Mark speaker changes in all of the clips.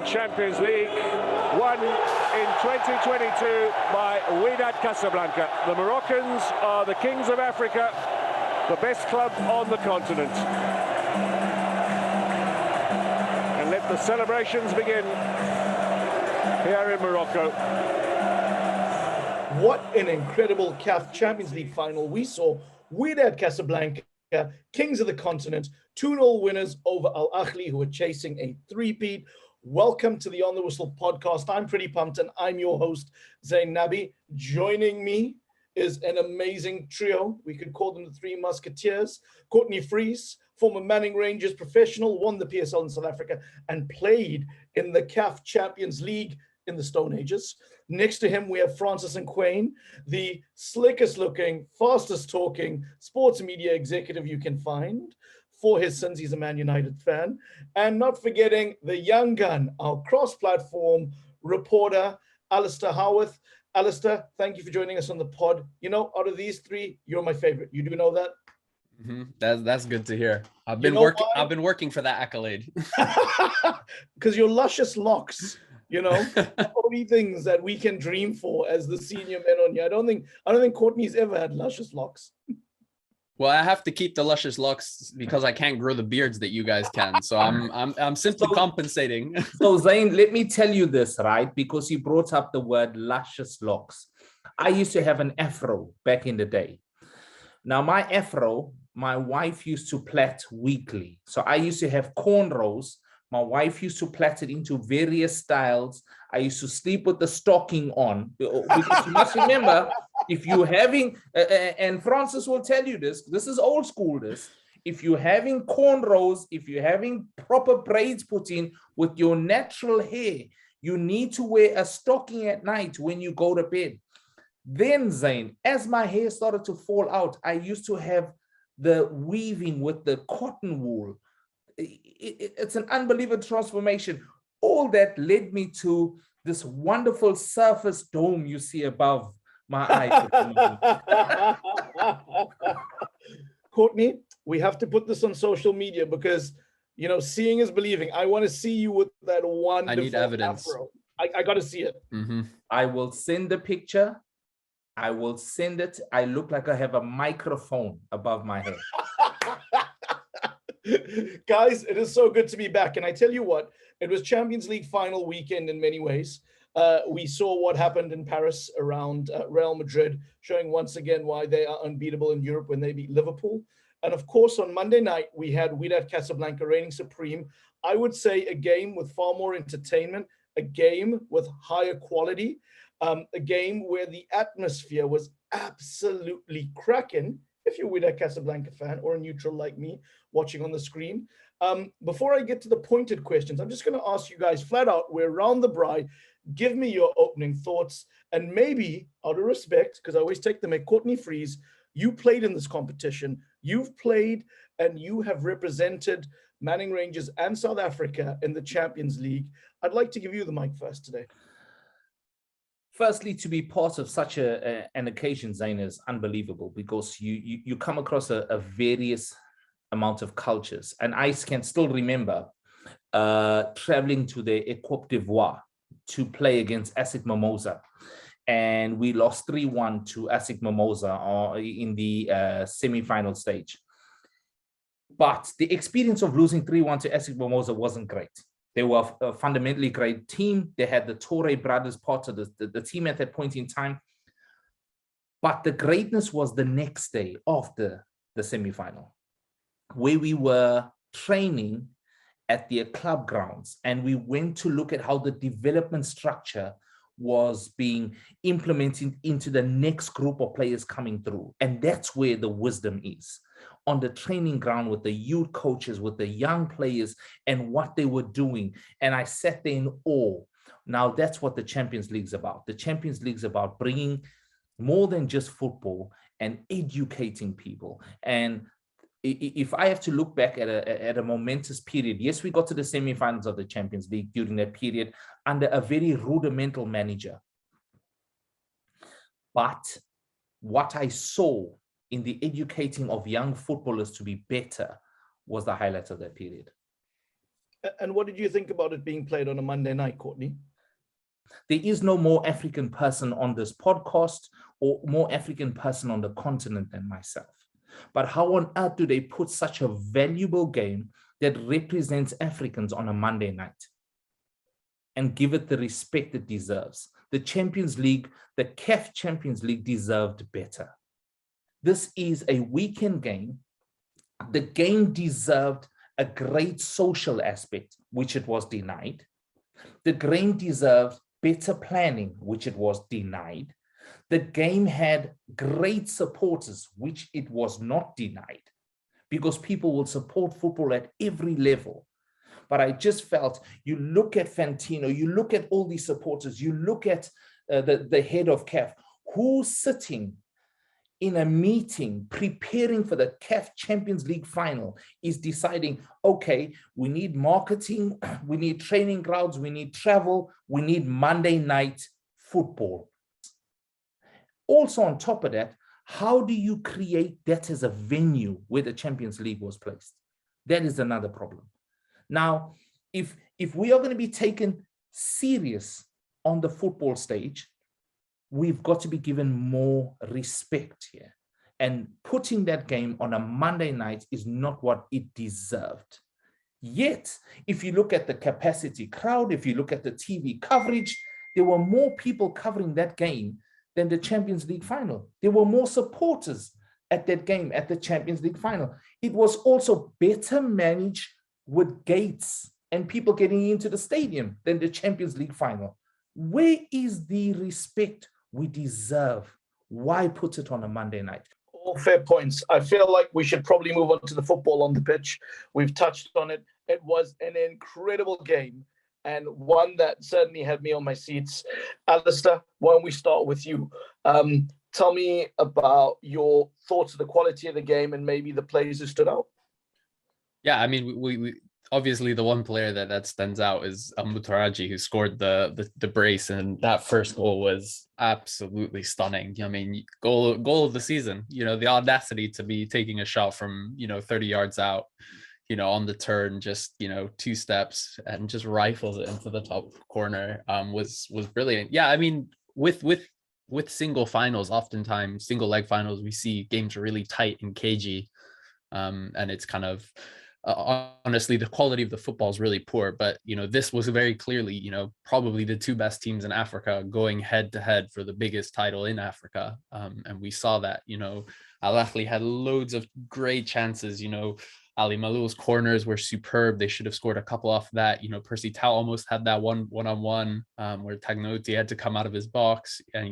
Speaker 1: Champions League, won in 2022 by Wydad Casablanca. The Moroccans are the kings of Africa, the best club on the continent. And let the celebrations begin here in Morocco.
Speaker 2: What an incredible CAF Champions League final we saw. Wydad Casablanca, kings of the continent, 2-0 winners over Ahly, who are chasing a three-peat. Welcome to the On the Whistle podcast. I'm pretty pumped, and I'm your host, Zayn Nabbi. Joining me is an amazing trio. We could call them the Three Musketeers. Courtney Freese, former Manning Rangers professional, won the PSL in South Africa, and played in the CAF Champions League in the Stone Ages. Next to him, we have Francis Nkwain, the slickest looking, fastest talking sports media executive you can find. For his sins, he's a Man United fan. And not forgetting the young gun, our cross-platform reporter, Alasdair Howorth. Alasdair, thank you for joining us on the pod. You know, out of these three, you're my favorite. You do know that?
Speaker 3: That's good to hear. I've been working for that accolade.
Speaker 2: Because your luscious locks, you know, only things that we can dream for as the senior men on here. I don't think Courtney's ever had luscious locks.
Speaker 3: Well, I have to keep the luscious locks because I can't grow the beards that you guys can. So I'm simply compensating.
Speaker 4: So Zayn, let me tell you this, right? Because you brought up the word luscious locks. I used to have an afro back in the day. Now my afro, my wife used to plait weekly. So I used to have cornrows. My wife used to plait it into various styles. I used to sleep with the stocking on. Because you must remember, if you're having, and Francis will tell you this is old school this, if you're having cornrows, if you're having proper braids put in with your natural hair, you need to wear a stocking at night when you go to bed. Then, Zayn, as my hair started to fall out, I used to have the weaving with the cotton wool. It's an unbelievable transformation. All that led me to this wonderful surface dome you see above my eyes.
Speaker 2: Courtney, we have to put this on social media because, you know, seeing is believing. I want to see you with that wonderful
Speaker 3: I need evidence.
Speaker 2: afro. I got to see it.
Speaker 4: I will send the picture. I will send it. I look like I have a microphone above my head.
Speaker 2: Guys, it is so good to be back. And I tell you what, it was Champions League final weekend in many ways. We saw what happened in Paris around Real Madrid, showing once again why they are unbeatable in Europe when they beat Liverpool. And of course, on Monday night, we had Wydad Casablanca reigning supreme. I would say a game with far more entertainment, a game with higher quality, a game where the atmosphere was absolutely cracking. If you're a Wydad Casablanca fan or a neutral like me watching on the screen. Before I get to the pointed questions, I'm just going to ask you guys flat out, we're around the bride. Give me your opening thoughts. And maybe out of respect, because I always take them at Courtney Freese, you played in this competition. You've played and you have represented Manning Rangers and South Africa in the Champions League. I'd like to give you the mic first today.
Speaker 4: Firstly, to be part of such an occasion, Zayn, is unbelievable because you come across a various amount of cultures. And I can still remember traveling to the Cote d'Ivoire to play against ASIC Mimosa. And we lost 3-1 to ASIC Mimosa in the semi-final stage. But the experience of losing 3-1 to ASIC Mimosa wasn't great. They were a fundamentally great team. They had the Torre brothers part of the team at that point in time. But the greatness was the next day after the semi-final, where we were training at their club grounds. And we went to look at how the development structure was being implemented into the next group of players coming through. And that's where the wisdom is. On the training ground with the youth coaches, with the young players and what they were doing. And I sat there in awe. Now that's what the Champions League is about. The Champions League is about bringing more than just football and educating people. And if I have to look back at a momentous period, yes, we got to the semi-finals of the Champions League during that period under a very rudimental manager. But what I saw in the educating of young footballers to be better was the highlight of that period.
Speaker 2: And what did you think about it being played on a Monday night, Courtney?
Speaker 4: There is no more African person on this podcast or more African person on the continent than myself. But how on earth do they put such a valuable game that represents Africans on a Monday night and give it the respect it deserves? The Champions League, the CAF Champions League deserved better. This is a weekend game. The game deserved a great social aspect, which it was denied. The game deserved better planning, which it was denied. The game had great supporters, which it was not denied, because people will support football at every level. But I just felt, you look at Fantino, you look at all these supporters, you look at the head of CAF, who's sitting in a meeting preparing for the CAF Champions League final, is deciding, okay, we need marketing, we need training grounds, we need travel, we need Monday night football. Also on top of that, how do you create that as a venue where the Champions League was placed? That is another problem. Now, if we are going to be taken serious on the football stage, we've got to be given more respect here. And putting that game on a Monday night is not what it deserved. Yet, if you look at the capacity crowd, if you look at the TV coverage, there were more people covering that game than the Champions League final. There were more supporters at that game, at the Champions League final. It was also better managed with gates and people getting into the stadium than the Champions League final. Where is the respect we deserve? Why put it on a Monday night?
Speaker 2: All fair points. I feel like we should probably move on to the football on the pitch. We've touched on it. It was an incredible game and one that certainly had me on my seats. Alasdair, why don't we start with you? Tell me about your thoughts of the quality of the game and maybe the players who stood out.
Speaker 3: Yeah, I mean, we obviously the one player that stands out is Mutaraji, who scored the brace, and that first goal was absolutely stunning. I mean, goal of the season. You know, the audacity to be taking a shot from 30 yards out, on the turn, just 2 steps and just rifles it into the top corner. Was brilliant. Yeah, I mean, with single finals, oftentimes single leg finals, we see games are really tight and cagey, and it's kind of. Honestly, the quality of the football is really poor, but this was very clearly probably the 2 best teams in Africa going head to head for the biggest title in Africa, and we saw that. Ahly had loads of great chances. Ali Malou's corners were superb. They should have scored a couple off that. Percy Tau almost had that one-on-one where Tagnoti had to come out of his box, and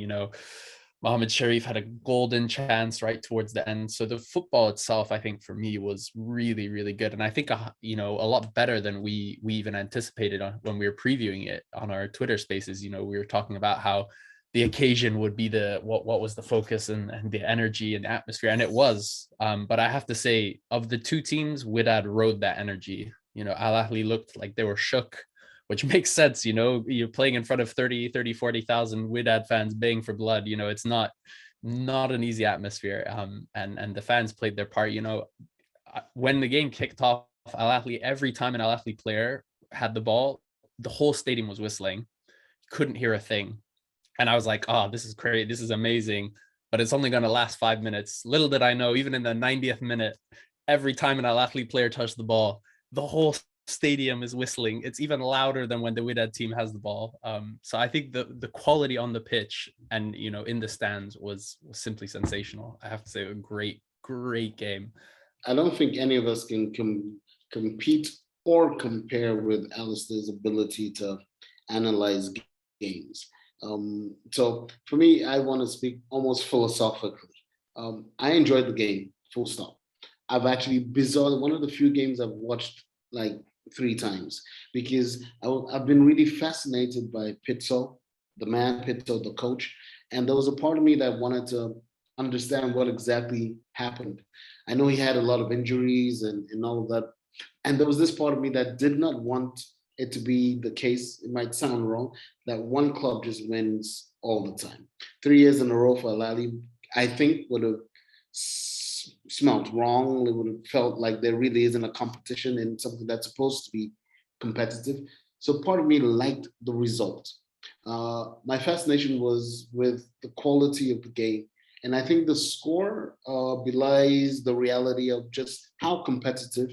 Speaker 3: Mohamed Sharif had a golden chance right towards the end. So the football itself, I think, for me was really, really good. And I think, a lot better than we even anticipated when we were previewing it on our Twitter spaces. We were talking about how the occasion would be what was the focus and the energy and the atmosphere. And it was. But I have to say, of the 2 teams, Wydad rode that energy. Al Ahly looked like they were shook, which makes sense. You're playing in front of 40,000 Wydad fans baying for blood. It's not an easy atmosphere. And the fans played their part. When the game kicked off, Al Ahly, every time an Al Ahly player had the ball, the whole stadium was whistling. Couldn't hear a thing. And I was like, oh, this is great. This is amazing. But it's only going to last 5 minutes. Little did I know, even in the 90th minute, every time an Al Ahly player touched the ball, the whole stadium is whistling. It's even louder than when the Wydad team has the ball. So I think the quality on the pitch and in the stands was simply sensational. I have to say, a great game.
Speaker 5: I don't think any of us can compete or compare with Alasdair's ability to analyze games. So for me, I want to speak almost philosophically. I enjoyed the game, full stop. I've actually one of the few games I've watched like 3 times, because I've been really fascinated by Pitso, the coach. And there was a part of me that wanted to understand what exactly happened. I know he had a lot of injuries and all of that. And there was this part of me that did not want it to be the case. It might sound wrong, that one club just wins all the time. 3 years in a row for Al Ahly, I think would have smelt wrong. It would have felt like there really isn't a competition in something that's supposed to be competitive. So part of me liked the result. My fascination was with the quality of the game. And I think the score belies the reality of just how competitive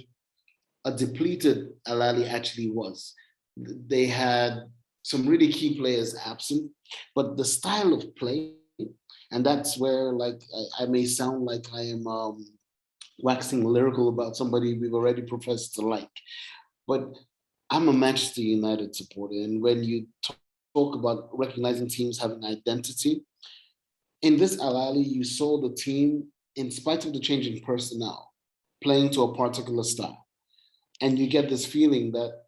Speaker 5: a depleted Ahly actually was. They had some really key players absent, but the style of play, and that's where like I may sound like I am waxing lyrical about somebody we've already professed to like, but I'm a Manchester United supporter, and when you talk about recognizing teams having identity, in this Ahly, you saw the team, in spite of the change in personnel, playing to a particular style. And you get this feeling that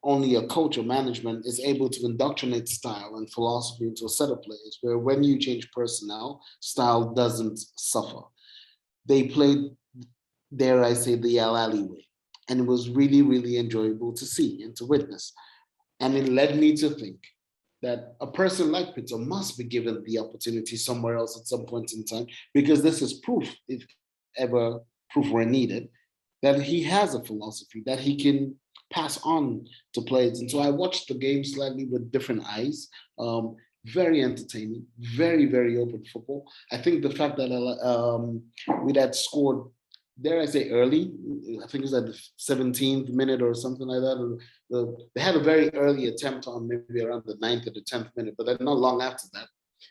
Speaker 5: only a coach or management is able to indoctrinate style and philosophy into a set of players, where when you change personnel, style doesn't suffer. They played, dare I say, the Ahly way. And it was really, really enjoyable to see and to witness. And it led me to think that a person like Peter must be given the opportunity somewhere else at some point in time, because this is proof, if ever proof were needed, that he has a philosophy that he can pass on to players. And so I watched the game slightly with different eyes. Very entertaining, very, very open football. I think the fact that Wydad scored, dare I say, early, I think it was at the 17th minute or something like that. They had a very early attempt on maybe around the 9th or the 10th minute, but then not long after that,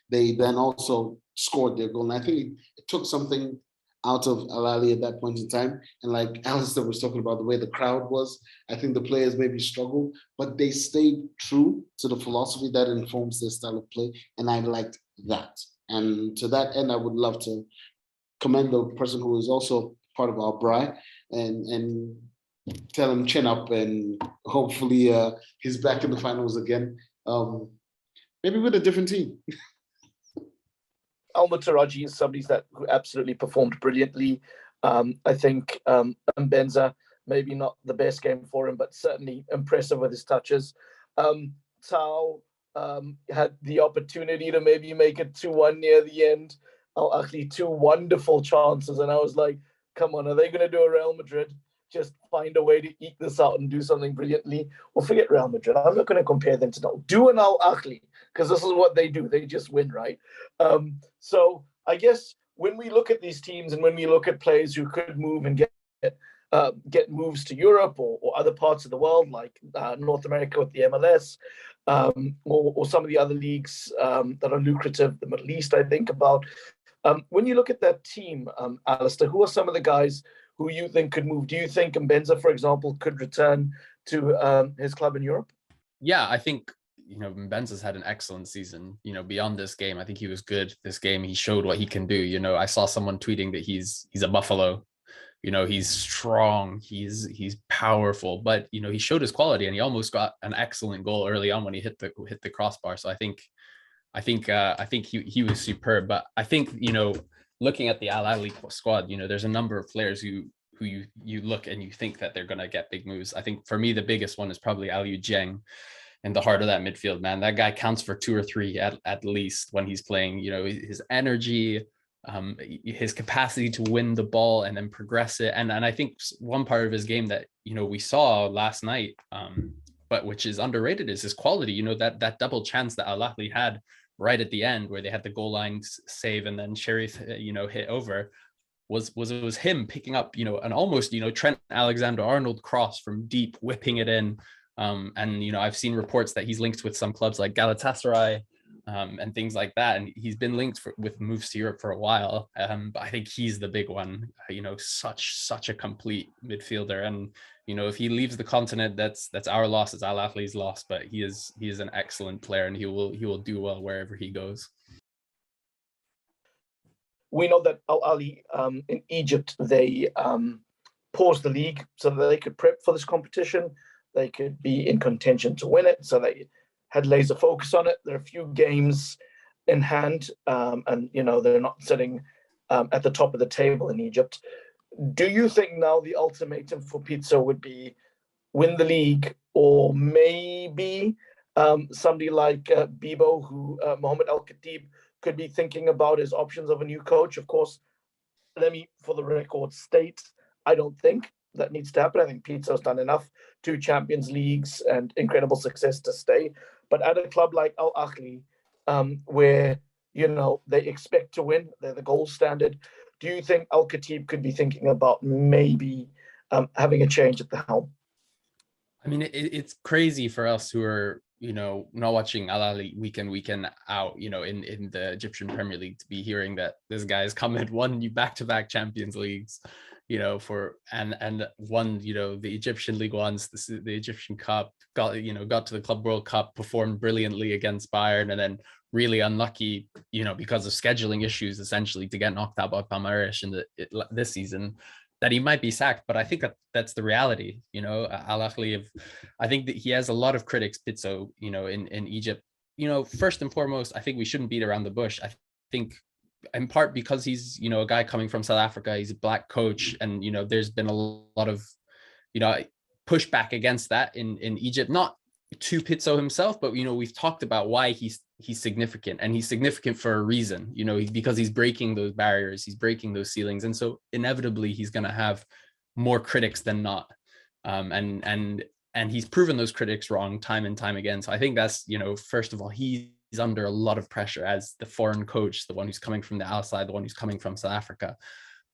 Speaker 5: they then also scored their goal. And I think it took something out of Ahly at that point in time. And like Alasdair was talking about the way the crowd was, I think the players maybe struggled, but they stayed true to the philosophy that informs their style of play. And I liked that. And to that end, I would love to commend the person who is also part of our bride and tell him chin up, and hopefully he's back in the finals again, maybe with a different team.
Speaker 2: Al-Muttaraji is somebody who absolutely performed brilliantly. I think Mbenza, maybe not the best game for him, but certainly impressive with his touches. Tao had the opportunity to maybe make it 2-1 near the end. Ahly, two wonderful chances, and I was like, come on, are they going to do a Real Madrid? Just find a way to eke this out and do something brilliantly. Well, forget Real Madrid. I'm not going to compare them to now. Do an Ahly, because this is what they do. They just win, right? So I guess when we look at these teams and when we look at players who could move and get moves to Europe or other parts of the world, like North America with the MLS, or some of the other leagues that are lucrative, the Middle East, I think about. When you look at that team, Alasdair, who are some of the guys who you think could move? Do you think Mbenza, for example, could return to his club in Europe?
Speaker 3: Yeah, I think, Mbenza's had an excellent season, beyond this game. I think he was good this game. He showed what he can do. I saw someone tweeting that he's a Buffalo. He's strong, he's powerful, but he showed his quality, and he almost got an excellent goal early on when he hit the crossbar. So I think he was superb. But I think, looking at the Ahly squad, there's a number of players who you look and you think that they're going to get big moves. I think for me, the biggest one is probably Aliou Dieng in the heart of that midfield, man. That guy counts for 2 or 3 at least when he's playing. His energy, his capacity to win the ball and then progress it. And I think one part of his game that, we saw last night, but which is underrated, is his quality. That double chance that Ahly had right at the end, where they had the goal line save and then Sheriff, hit over, was him picking up, an almost, Trent Alexander-Arnold cross from deep, whipping it in. And, I've seen reports that he's linked with some clubs like Galatasaray, and things like that. And he's been linked with moves to Europe for a while. But I think he's the big one, such a complete midfielder. And, if he leaves the continent, that's our loss, it's Ahly's loss, but he is an excellent player, and he will do well wherever he goes.
Speaker 2: We know that Ahly in Egypt, they paused the league so that they could prep for this competition. They could be in contention to win it. So they had laser focus on it. There are a few games in hand, and they're not sitting at the top of the table in Egypt. Do you think now the ultimatum for Pizza would be win the league, or maybe somebody like Bibo, who Mohamed Al Khatib could be thinking about his options of a new coach? Of course, let me, for the record, state I don't think that needs to happen. I think Pizzo's done enough, 2 Champions Leagues and incredible success to stay. But at a club like Al Ahly, where, you know, they expect to win, they're the gold standard, do you think Al Khatib could be thinking about maybe having a change at the helm?
Speaker 3: I mean, it's crazy for us who are, you know, not watching Al Ahly week in out, you know, in the Egyptian Premier League, to be hearing that this guy's come and won you back-to-back Champions Leagues, you know, and won, you know, the Egyptian League once, the Egyptian Cup, got to the Club World Cup, performed brilliantly against Bayern, and then really unlucky, you know, because of scheduling issues, essentially, to get knocked out by Palmeiras this season, that he might be sacked. But I think that's the reality, you know. Al Ahly, I think that he has a lot of critics, Pizzo, you know, in Egypt. You know, first and foremost, I think we shouldn't beat around the bush. I think in part because he's, you know, a guy coming from South Africa, he's a black coach, and, you know, there's been a lot of, you know, pushback against that in Egypt, not to Pizzo himself, but, you know, we've talked about why he's significant, and he's significant for a reason, you know, because he's breaking those barriers, he's breaking those ceilings, and so inevitably he's going to have more critics than not, and he's proven those critics wrong time and time again. So I think that's, you know, first of all, he's under a lot of pressure as the foreign coach, the one who's coming from the outside, the one who's coming from South Africa.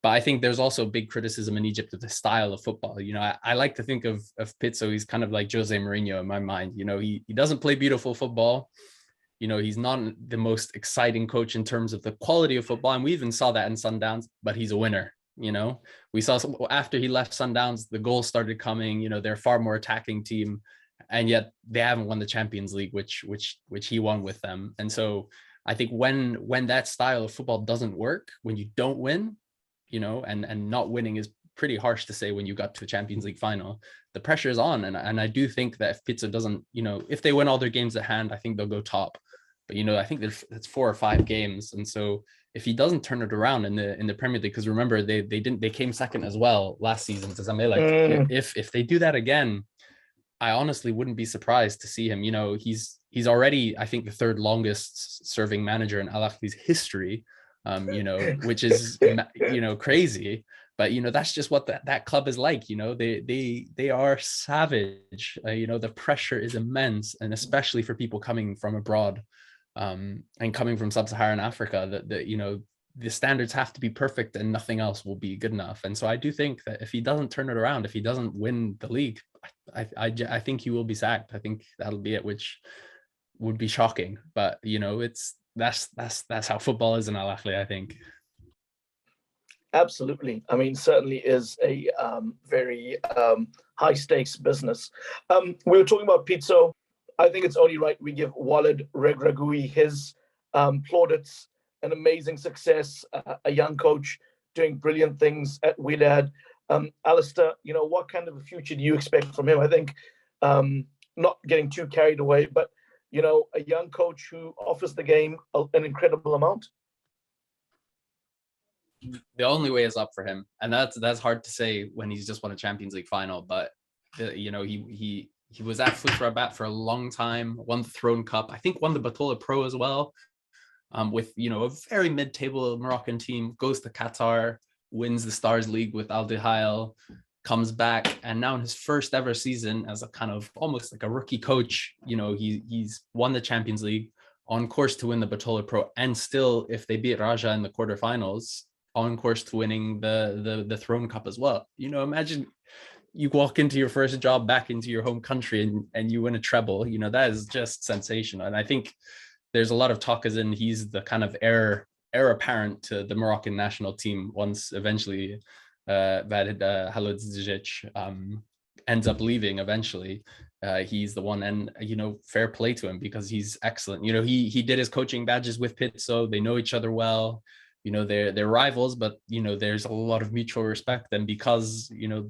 Speaker 3: But I think there's also big criticism in Egypt of the style of football. You know, I like to think of Pizzo, he's kind of like Jose Mourinho in my mind. You know, he doesn't play beautiful football. You know, he's not the most exciting coach in terms of the quality of football. And we even saw that in Sundowns, but he's a winner. You know, we saw after he left Sundowns, the goals started coming. You know, they're a far more attacking team, and yet they haven't won the Champions League, which he won with them. And so I think when that style of football doesn't work, when you don't win, you know, and not winning is pretty harsh to say when you got to a Champions League final, the pressure is on. And I do think that if Pizzo doesn't, you know, if they win all their games at hand, I think they'll go top. But, you know, I think that's 4 or 5 games. And so if he doesn't turn it around in the Premier League, because remember, they came second as well last season to Zamalek. If they do that again, I honestly wouldn't be surprised to see him. You know, he's already, I think, the 3rd longest serving manager in Al Ahly's history, you know, which is, you know, crazy. But, you know, that's just what that club is like. You know, they are savage. You know, the pressure is immense, and especially for people coming from abroad, and coming from sub-Saharan Africa, that you know, the standards have to be perfect and nothing else will be good enough. And so I do think that if he doesn't turn it around, if he doesn't win the league, I think he will be sacked. I think that'll be it, which would be shocking. But, you know, that's how football is in Al Ahly, I think.
Speaker 2: Absolutely. I mean, certainly is a very high stakes business. We were talking about Pizzo. I think it's only right we give Walid Regragui his plaudits. An amazing success, a young coach doing brilliant things at Wydad. Alasdair, you know, what kind of a future do you expect from him? I think not getting too carried away, but, you know, a young coach who offers the game an incredible amount.
Speaker 3: The only way is up for him, and that's hard to say when he's just won a Champions League final. But you know, he was at Foot Rabat for a long time, won the Throne Cup, I think won the Batola Pro as well, with, you know, a very mid-table Moroccan team, goes to Qatar, wins the Stars League with Al Duhail, comes back, and now in his first ever season as a kind of almost like a rookie coach, you know, he's won the Champions League, on course to win the Batola Pro, and still, if they beat Raja in the quarterfinals, on course to winning the Throne Cup as well. You know, imagine you walk into your first job back into your home country and you win a treble. You know, that is just sensational. And I think there's a lot of talk as in he's the kind of heir apparent to the Moroccan national team once eventually Wydad Casablanca ends up leaving eventually. He's the one, and, you know, fair play to him because he's excellent. You know, he did his coaching badges with Pizzo. They know each other well. You know, they're rivals, but, you know, there's a lot of mutual respect. And because, you know,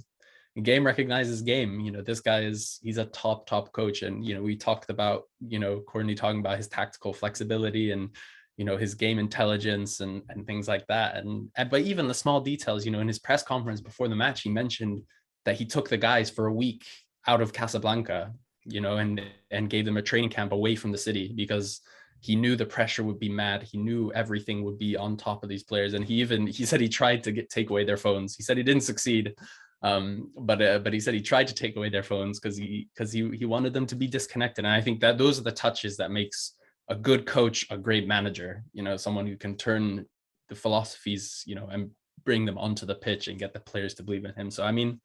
Speaker 3: game recognizes game, you know, this guy he's a top coach. And, you know, we talked about, you know, Courtney talking about his tactical flexibility and, you know, his game intelligence and things like that. But even the small details, you know, in his press conference before the match, he mentioned that he took the guys for a week out of Casablanca, you know, and gave them a training camp away from the city because he knew the pressure would be mad. He knew everything would be on top of these players. And he said he tried to take away their phones. He said he didn't succeed, But he said he tried to take away their phones because he wanted them to be disconnected. And I think that those are the touches that makes a good coach a great manager. You know, someone who can turn the philosophies, you know, and bring them onto the pitch and get the players to believe in him. So I mean,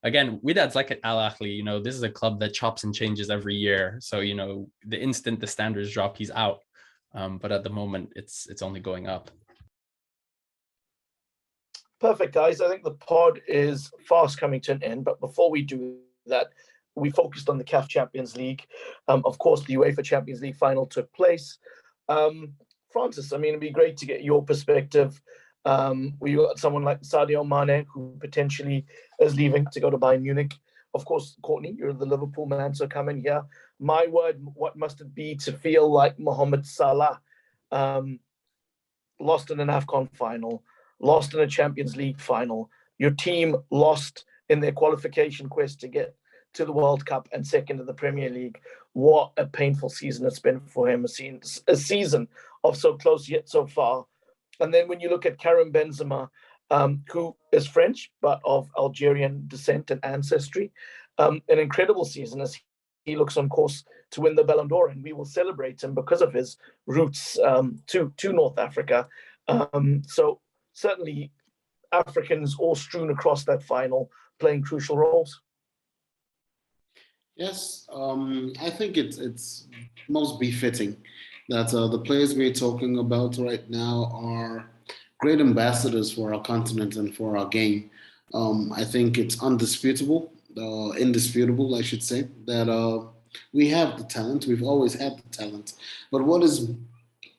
Speaker 3: again, Wydad's like at Al Ahly, you know, this is a club that chops and changes every year. So, you know, the instant the standards drop, he's out. But at the moment, it's only going up.
Speaker 2: Perfect, guys. I think the pod is fast coming to an end. But before we do that, we focused on the CAF Champions League. Of course, the UEFA Champions League final took place. Francis, I mean, it'd be great to get your perspective. We got someone like Sadio Mane, who potentially is leaving to go to Bayern Munich. Of course, Courtney, you're the Liverpool man, so come in here. My word, what must it be to feel like Mohamed Salah lost in an AFCON final, lost in a Champions League final. Your team lost in their qualification quest to get to the World Cup and second in the Premier League. What a painful season it's been for him, a season of so close yet so far. And then when you look at Karim Benzema, who is French, but of Algerian descent and ancestry, an incredible season as he looks on course to win the Ballon d'Or, and we will celebrate him because of his roots to North Africa. So certainly Africans all strewn across that final, playing crucial roles.
Speaker 5: Yes, I think it's most befitting that the players we're talking about right now are great ambassadors for our continent and for our game. I think it's indisputable, I should say, that we have the talent. We've always had the talent. But what is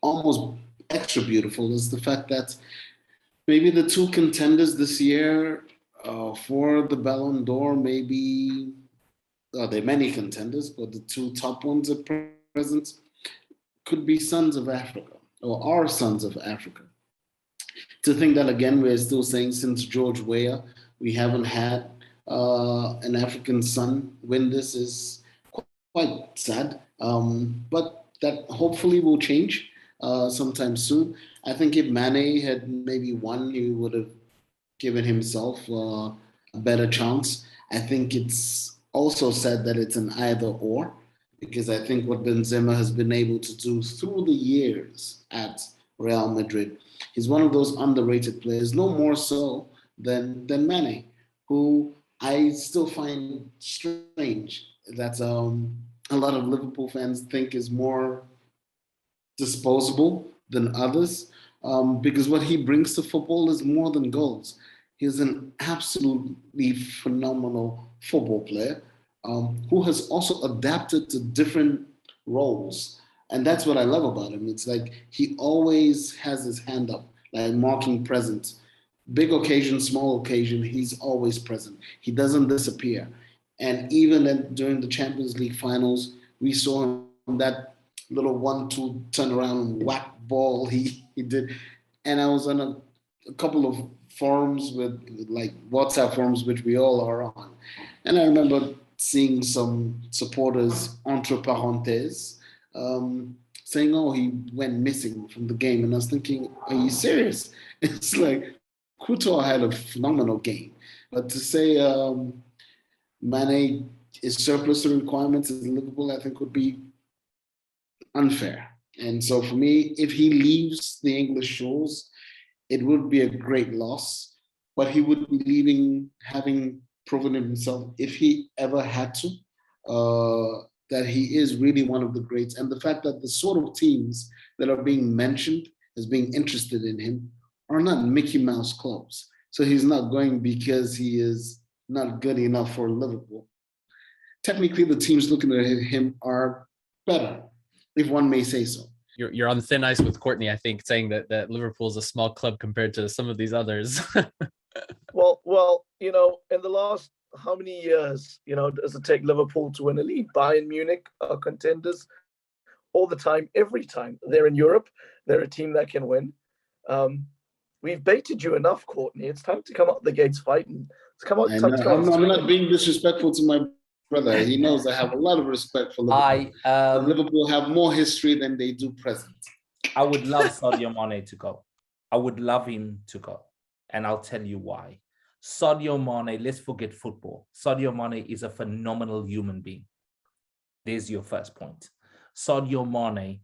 Speaker 5: almost extra beautiful is the fact that maybe the two contenders this year for the Ballon d'Or, maybe there are many contenders, but the two top ones at present could be sons of Africa or are sons of Africa. To think that, again, we're still saying since George Weah, we haven't had an African son win this is quite sad, but that hopefully will change sometime soon. I think if Mane had maybe won, he would have given himself a better chance. I think it's also said that it's an either or, because I think what Benzema has been able to do through the years at Real Madrid, he's one of those underrated players, no more so than Mane, who I still find strange that a lot of Liverpool fans think is more disposable than others, because what he brings to football is more than goals. He's an absolutely phenomenal football player who has also adapted to different roles. And that's what I love about him. It's like he always has his hand up, like marking presence. Big occasion, small occasion, he's always present. He doesn't disappear. And even during the Champions League finals, we saw him that little 1-2 turnaround whack ball he did. And I was on a couple of forums with like WhatsApp forums, which we all are on. And I remember seeing some supporters, entre parenthèses, saying, oh, he went missing from the game. And I was thinking, are you serious? It's like, Couture had a phenomenal game. But to say Mane is surplus to requirements in Liverpool, I think would be unfair. And so for me, if he leaves the English shores, it would be a great loss, but he would be leaving having proven himself, if he ever had to, that he is really one of the greats. And the fact that the sort of teams that are being mentioned as being interested in him are not Mickey Mouse clubs. So he's not going because he is not good enough for Liverpool. Technically, the teams looking at him are better, if one may say so.
Speaker 3: You're on thin ice with Courtney, I think, saying that Liverpool's a small club compared to some of these others.
Speaker 2: Well, you know, in the last how many years, you know, does it take Liverpool to win a league? Bayern Munich are contenders all the time, every time. They're in Europe. They're a team that can win. We've baited you enough, Courtney. It's time to come out the gates fighting.
Speaker 5: I'm not being disrespectful to my brother. He knows I have a lot of respect for Liverpool. Liverpool have more history than they do present.
Speaker 4: I would love Sadio Mane to go. I would love him to go. And I'll tell you why. Sadio Mane, let's forget football. Sadio Mane is a phenomenal human being. There's your first point. Sadio Mane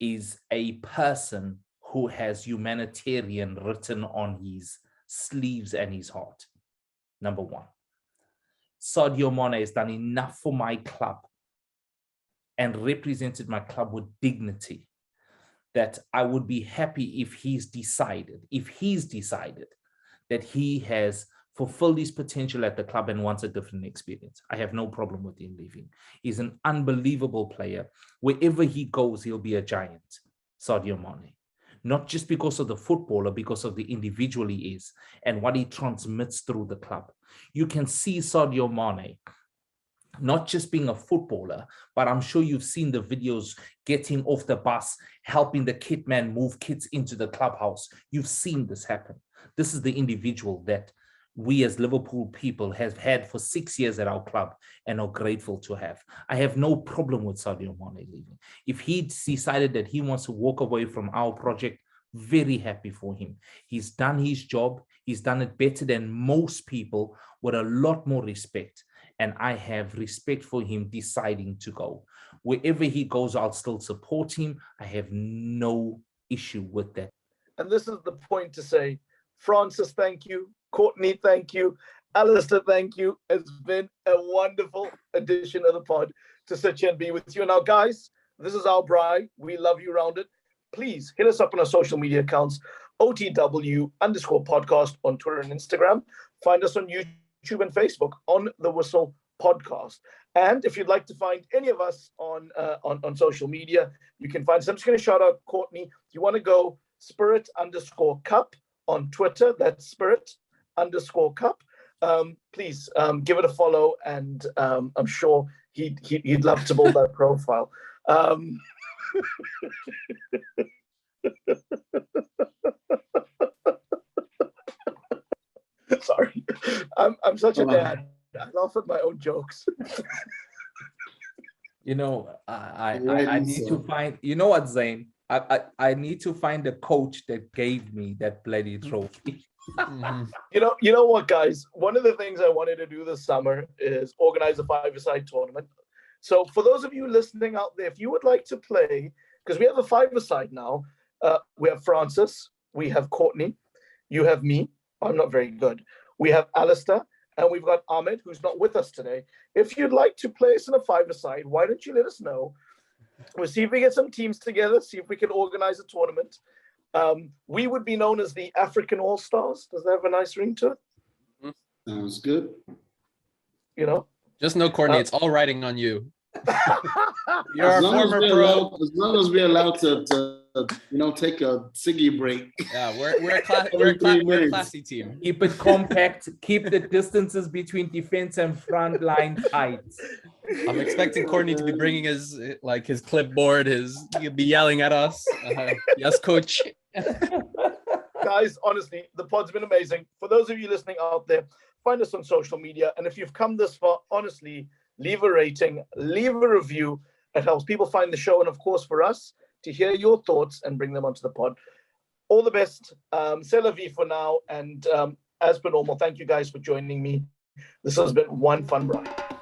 Speaker 4: is a person who has humanitarian written on his sleeves and his heart. Number one. Sadio Mane has done enough for my club and represented my club with dignity that I would be happy if he's decided that he has fulfilled his potential at the club and wants a different experience. I have no problem with him leaving. He's an unbelievable player. Wherever he goes, he'll be a giant, Sadio Mane. Not just because of the footballer, because of the individual he is and what he transmits through the club. You can see Sadio Mane not just being a footballer, but I'm sure you've seen the videos getting off the bus, helping the kit man move kids into the clubhouse. You've seen this happen. This is the individual that we as Liverpool people have had for 6 years at our club and are grateful to have. I have no problem with Sadio Mane leaving. If he decided that he wants to walk away from our project, very happy for him. He's done his job. He's done it better than most people with a lot more respect. And I have respect for him deciding to go. Wherever he goes, I'll still support him. I have no issue with that.
Speaker 2: And this is the point to say, Francis, thank you. Courtney, thank you. Alasdair, thank you. It's been a wonderful addition of the pod to sit here and be with you. Now, guys, this is our bride. We love you around it. Please hit us up on our social media accounts, OTW_podcast on Twitter and Instagram. Find us on YouTube and Facebook on The Whistle Podcast. And if you'd like to find any of us on social media, you can find us. I'm just going to shout out Courtney. If you want to go Spirit_Cup on Twitter, that's Spirit_Cup. Please give it a follow, and I'm sure he'd love to build that profile. Sorry, I'm such a dad. I laugh at my own jokes.
Speaker 4: You know, I need to find. You know what, Zayn? I need to find the coach that gave me that bloody trophy.
Speaker 3: Mhm.
Speaker 2: You know what, guys? One of the things I wanted to do this summer is organize a five-a-side tournament. So for those of you listening out there, if you would like to play, because we have a five-a-side now, we have Francis, we have Courtney, you have me. I'm not very good. We have Alasdair, and we've got Ahmed, who's not with us today. If you'd like to play us in a five-a-side, why don't you let us know? We'll see if we get some teams together, see if we can organize a tournament. We would be known as the African All-Stars. Does that have a nice ring to it?
Speaker 5: Sounds good.
Speaker 2: You know?
Speaker 3: Just know, Courtney, it's all riding on you. You're
Speaker 5: As
Speaker 3: a
Speaker 5: long as
Speaker 3: former
Speaker 5: we're
Speaker 3: pro.
Speaker 5: allowed- as long as we're allowed to take a ciggy break.
Speaker 3: Yeah, we're a
Speaker 5: Every 3
Speaker 3: we're a
Speaker 5: minutes.
Speaker 3: classy team.
Speaker 4: Keep it compact. Keep the distances between defense and front line tight.
Speaker 3: I'm expecting Courtney to be bringing his clipboard. He'll be yelling at us. Yes, coach.
Speaker 2: Guys, honestly, the pod's been amazing. For those of you listening out there, find us on social media. And if you've come this far, honestly, leave a rating, leave a review. It helps people find the show. And of course, for us to hear your thoughts and bring them onto the pod. All the best. C'est la vie for now. And as per normal, thank you guys for joining me. This has been one fun ride.